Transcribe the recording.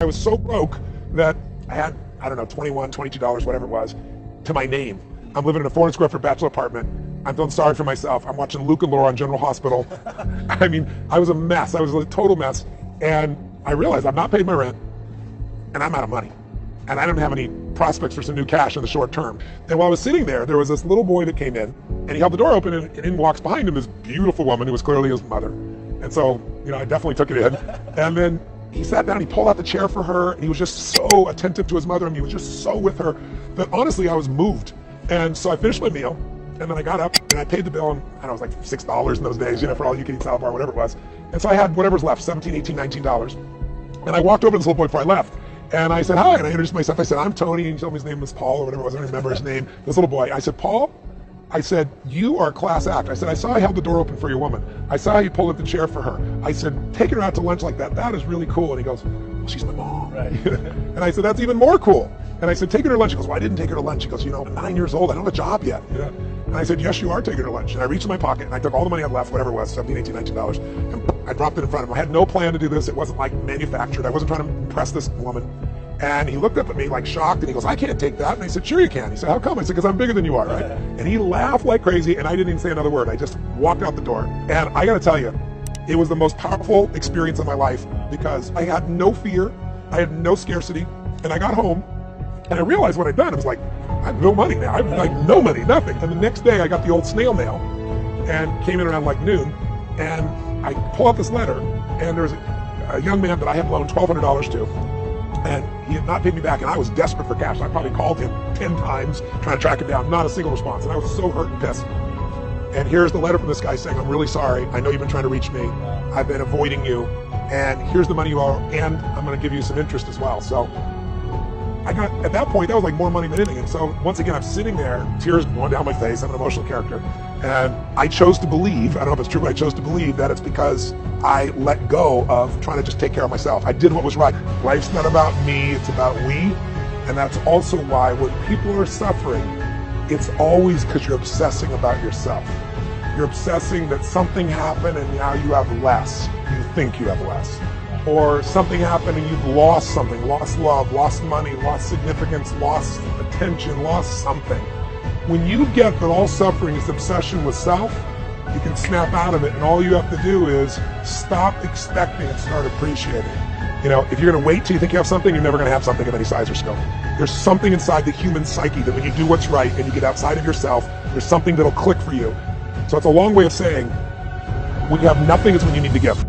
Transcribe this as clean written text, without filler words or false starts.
I was so broke that I had, I don't know, $21, $22, whatever it was, to my name. I'm living in a 400 square foot bachelor apartment. I'm feeling sorry for myself. I'm watching Luke and Laura on General Hospital. I mean, I was a mess. I was a total mess. And I realized I'm not paying my rent and I'm out of money. And I didn't have any prospects for some new cash in the short term. And while I was sitting there was this little boy that came in and he held the door open and in walks behind him this beautiful woman who was clearly his mother. And so, I definitely took it in. And then he sat down, he pulled out the chair for her, and he was just so attentive to his mother, and he was just so with her that honestly I was moved. And so I finished my meal, and then I got up and I paid the bill, and I don't know, it was like $6 in those days, for all you can eat salad bar, whatever it was. And so I had whatever's left, $17, $18, $19. And I walked over to this little boy before I left, and I said, hi, and I introduced myself. I said, I'm Tony, and he told me his name was Paul or whatever it was. I don't remember his name. This little boy. I said, Paul, I said, you are a class act. I said, I saw I held the door open for your woman. I saw how you pulled up the chair for her. I said, taking her out to lunch like that, that is really cool. And he goes, well, she's my mom. Right. And I said, that's even more cool. And I said, taking her to lunch. He goes, well, I didn't take her to lunch. He goes, I'm 9 years old. I don't have a job yet. And I said, yes, you are taking her to lunch. And I reached in my pocket and I took all the money I had left, whatever it was, $17, $18, $19, and I dropped it in front of him. I had no plan to do this. It wasn't like manufactured. I wasn't trying to impress this woman. And he looked up at me like shocked and he goes, I can't take that. And I said, sure you can. He said, how come? I said, because I'm bigger than you are, right? And he laughed like crazy and I didn't even say another word. I just walked out the door. And I gotta tell you, it was the most powerful experience of my life because I had no fear, I had no scarcity, and I got home and I realized what I'd done. I was like, I have no money now. I have like no money, nothing. And the next day I got the old snail mail and came in around like noon and I pull out this letter and there's a young man that I had loaned $1,200 to. And he had not paid me back, and I was desperate for cash. I probably called him 10 times trying to track him down, not a single response, and I was so hurt and pissed. And here's the letter from this guy saying, I'm really sorry. I know you've been trying to reach me. I've been avoiding you, and here's the money you owe, and I'm going to give you some interest as well. So I got, at that point, that was like more money than anything. And so once again, I'm sitting there, tears going down my face. I'm an emotional character. And I chose to believe, I don't know if it's true, but I chose to believe that it's because I let go of trying to just take care of myself. I did what was right. Life's not about me, it's about we. And that's also why when people are suffering, it's always because you're obsessing about yourself. You're obsessing that something happened and now you have less. You think you have less. Or something happened and you've lost something, lost love, lost money, lost significance, lost attention, lost something. When you get that all suffering is obsession with self, you can snap out of it, and all you have to do is stop expecting and start appreciating. If you're going to wait till you think you have something, you're never going to have something of any size or scope. There's something inside the human psyche that when you do what's right and you get outside of yourself, there's something that'll click for you. So it's a long way of saying when you have nothing is when you need to give.